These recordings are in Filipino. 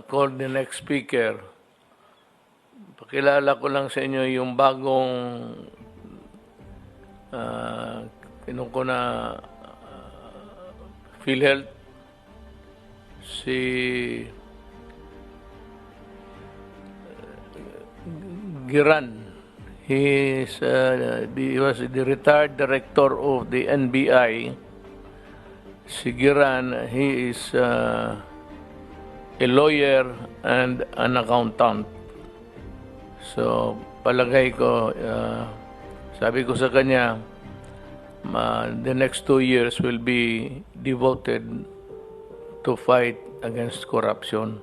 call the next speaker, pakilala ko lang sa inyo yung bagong ko na PhilHealth, si Giran. He was the retired director of the NBI. Si Giran, he is a lawyer and an accountant. So, palagay ko, sabi ko sa kanya, the next 2 years will be devoted to fight against corruption.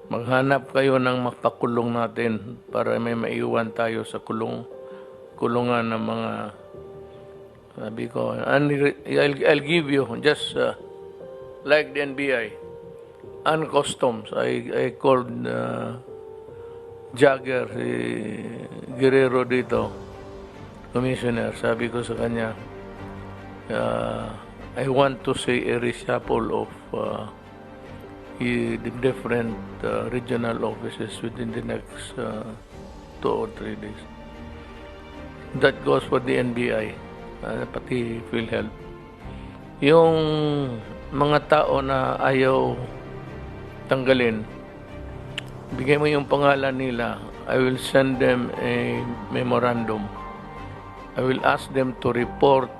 Maghanap kayo ng makakulong natin para may maiwan tayo sa kulungan ng mga, sabi ko, I'll give you just like the NBI, uncustoms. I called Jagger, si Guerrero dito, commissioner. Sabi ko sa kanya, I want to see a reshuffle of the different regional offices within the next 2 or 3 days. That goes for the NBI, pati PhilHealth. Yung mga tao na ayaw tanggalin, bigay mo yung pangalan nila. I will send them a memorandum. I will ask them to report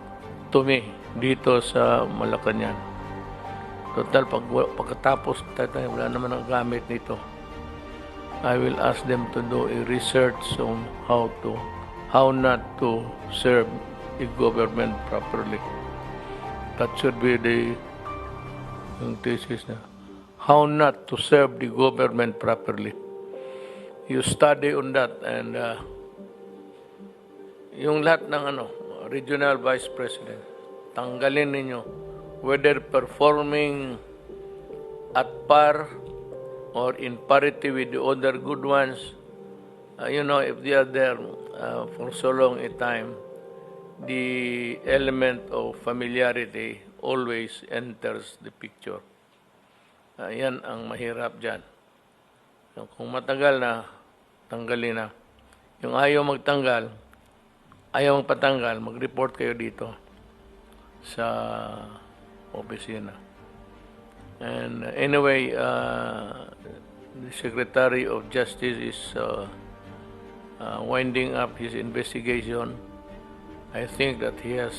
to me dito sa Malacanang. Total, pagkatapos tayo, wala naman ang gamit nito. I will ask them to do a research on how not to serve the government properly. That should be the thesis na. How not to serve the government properly. You study on that, and yung lahat ng regional vice president, tanggalin ninyo, whether performing at par or in parity with the other good ones. If they are there for so long a time, the element of familiarity always enters the picture. Yan ang mahirap dyan. Kung matagal na, tanggalin na. Yung ayaw magtanggal, ayaw magpatanggal, mag-report kayo dito sa opisina. And anyway, the Secretary of Justice is winding up his investigation. I think that he has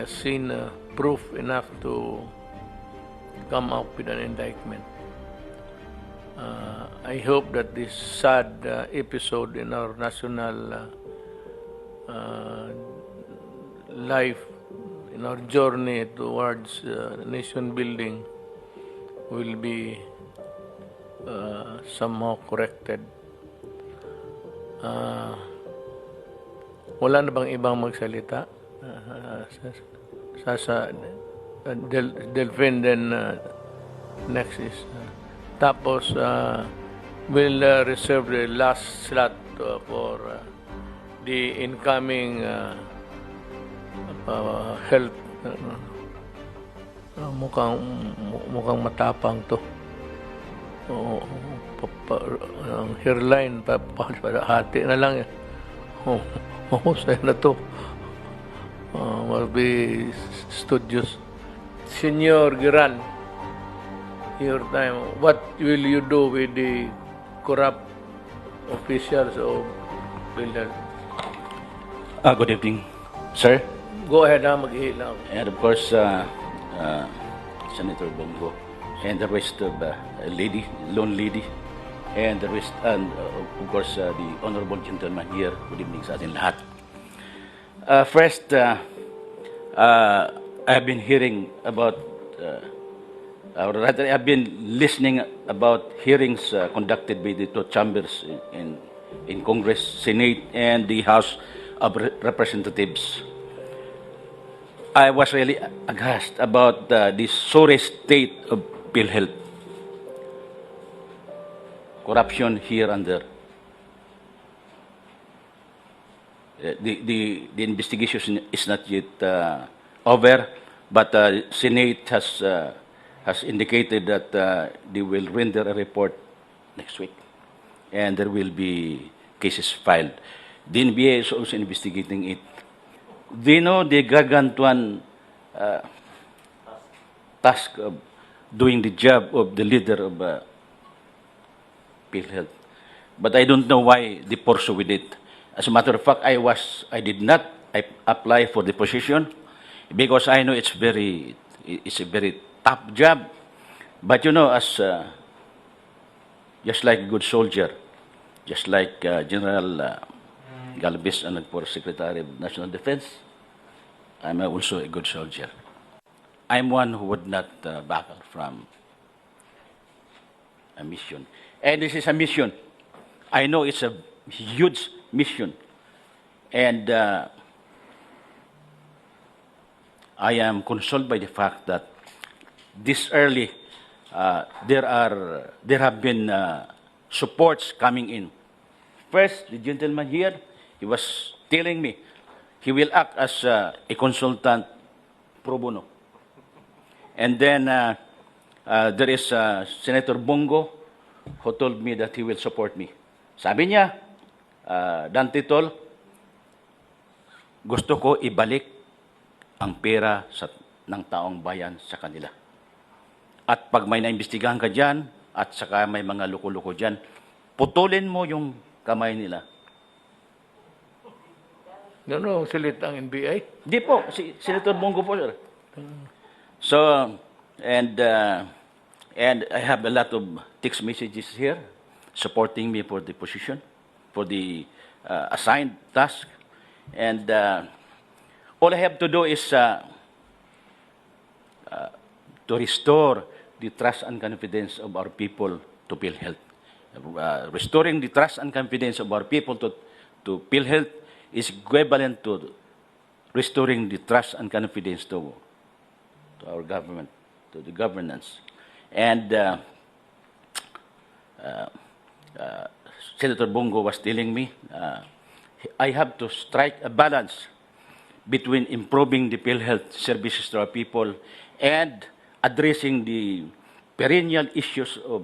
seen proof enough to come up with an indictment. I hope that this sad episode in our national life, in our journey towards nation building, will be somehow corrected. Wala na bang ibang magsalita? Delphine, then next is tapos we'll reserve the last slot for the incoming health. Mukhang matapang to. Ang hairline hati na lang. Sa'yo na to. Will be studious. Senyor Giran, your time. What will you do with the corrupt officials of PhilHealth? Good evening, sir. Go ahead, mag-ihila ako. And of course, Senator Bongo, and the rest of lone lady, and the rest, and of course, the honorable gentleman here. Good evening sa atin lahat. First, I've been hearing about, or rather, I've been listening about hearings conducted by the two chambers in Congress, Senate, and the House of Representatives. I was really aghast about the sorry state of PhilHealth. Corruption here and there. The investigation is not yet over, but Senate has has indicated that they will render a report next week, and there will be cases filed. The NBA is also investigating it. Do you know the gargantuan task of doing the job of the leader of PhilHealth? But I don't know why they pursue with it. As a matter of fact, I did not apply for the position because I know it's a very tough job. But you know, as just like a good soldier, just like General Galvez and for Secretary of National Defense, I'm also a good soldier. I'm one who would not back out from a mission. And this is a mission. I know it's a huge mission. And I am consoled by the fact that this early, there have been supports coming in. First, the gentleman here, he was telling me he will act as a consultant pro bono. And then there is Senator Bongo who told me that he will support me. Sabi niya, Dante Tol, gusto ko ibalik ang pera ng taong bayan sa kanila. At pag may naimbestigahan ka dyan, at saka may mga luko-luko dyan, putulin mo yung kamay nila. Ano salita ang NBI? Di po, si Senator Bongo po, sir. So, and I have a lot of text messages here supporting me for the position, for the assigned task. And all I have to do is to restore the trust and confidence of our people to PhilHealth. Restoring the trust and confidence of our people to PhilHealth is equivalent to restoring the trust and confidence to our government, to the governance. And Senator Bongo was telling me, I have to strike a balance between improving the PhilHealth services to our people and addressing the perennial issues of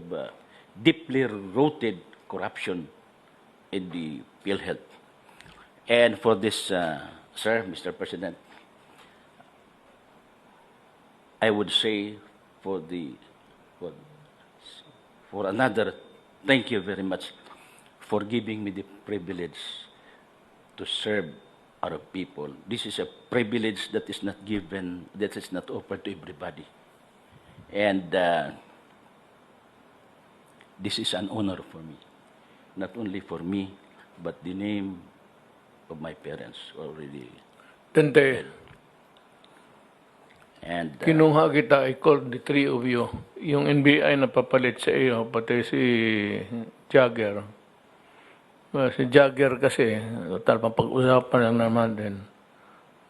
deeply rooted corruption in the PhilHealth. And for this, sir, Mr. President, I would say for another, thank you very much for giving me the privilege to serve our people. This is a privilege that is not given, that is not offered to everybody. And this is an honor for me, not only for me, but the name of my parents already. Tante, And kinuha kita, I called the three of you. Yung NBI na papalit sa iyo, pati si Jagger. Si Jagger kasi, total pag-usapan lang naman din.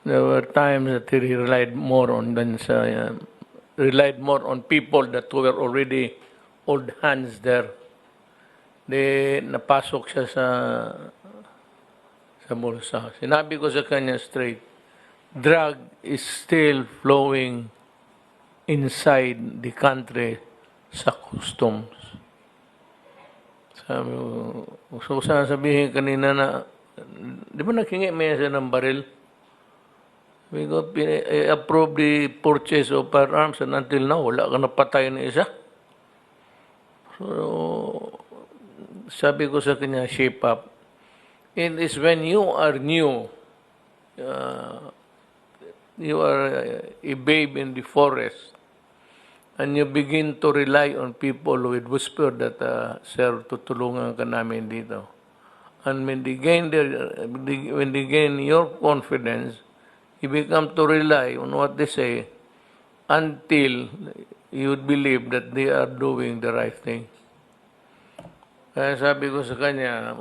There were times that he relied more on people that were already old hands there. Napasok siya sa bulsa. Sinabi ko sa kanya straight, drug is still flowing inside the country sa customs. Sabi ko, gusto ko sana sabihin kanina na, di ba naghingi may siya ng baril? Sabi ko, approve the purchase of firearms and until now, wala ka napatay na isa. So, sabi ko sa kanya, shape up. It is when you are new, you are a babe in the forest, and you begin to rely on people with whisper that, sir, tutulungan ka namin dito. And when they gain your confidence, you become to rely on what they say until you believe that they are doing the right thing. Kaya sabi ko sa kanya,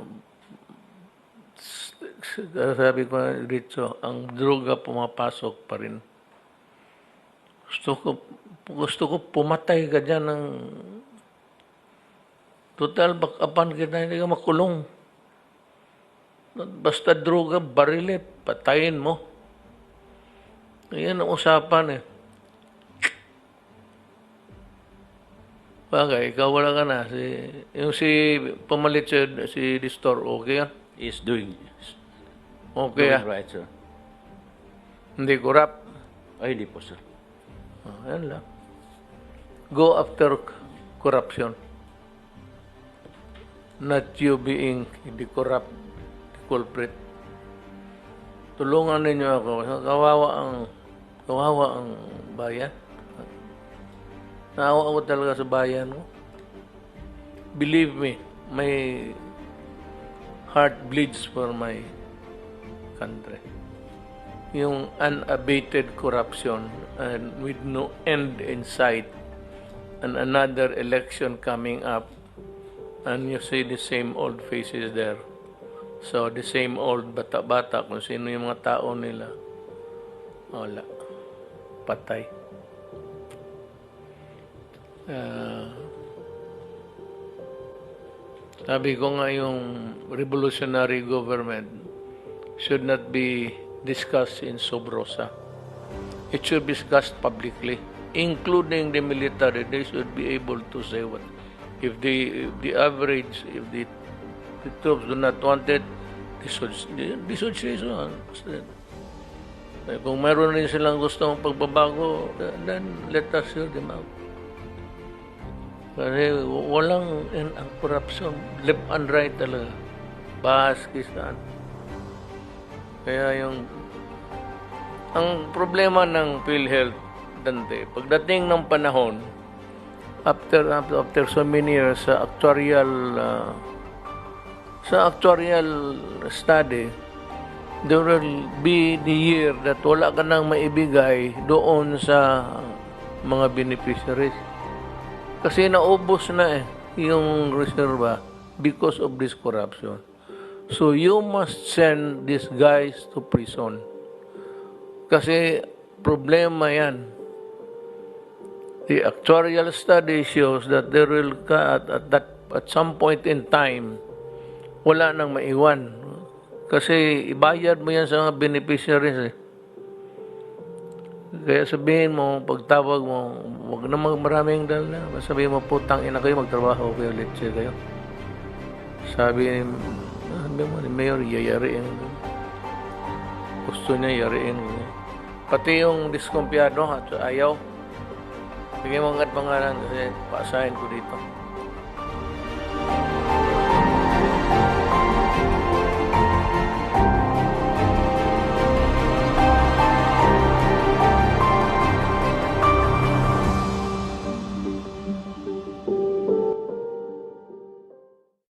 Ritso, ang droga pumapasok pa rin. Gusto ko pumatay ka dyan ng total bakapan kita, hindi ka makulong. Basta droga, barile, patayin mo. Yan ang usapan eh. Bagay, ikaw wala ka na. Yung si Pamalit si Distor, okay yan? Is doing Okay right, sir. Hindi corrupt. Ay, hindi po, sir. Yan lang. Go after corruption. Not you being the corrupt, the culprit. Tulungan ninyo ako. Kawawa ang bayan. Naawa ako talaga sa bayan ko. Believe me, my heart bleeds for my country. Yung unabated corruption and with no end in sight, and another election coming up, and you see the same old faces there. So the same old bata-bata, kung sino yung mga tao nila, wala, patay. Sabi ko nga, yung revolutionary government should not be discussed in sub rosa. It should be discussed publicly, including the military. They should be able to say what. If the average, if the troops do not want it, they should say so. Kung meron rin silang gustong pagbabago, then let us hear them out. Kasi walang ang corruption, left and right talaga. Bahas kisan. Kaya ang problema ng PhilHealth, Dante, pagdating ng panahon, after so many years sa actuarial study, there will be the year that wala ka nang maibigay doon sa mga beneficiaries. Kasi naubos na yung reserva because of this corruption. So you must send these guys to prison. Kasi problema yan. The actuarial study shows that there will at some point in time, wala nang maiwan. Kasi ibayad mo yan sa mga beneficiaries. Kaya sabihin mo, pagtawag mo, huwag na maraming dala. Sabihin mo, putang ina kayo, magtrabaho kayo, let's kayo. Sabi ni Mayor, yayariin. Gusto niya, yariin. Pati yung diskumpiyado, ayaw. Bigyan mo agad pangalan kasi paasahin ko dito.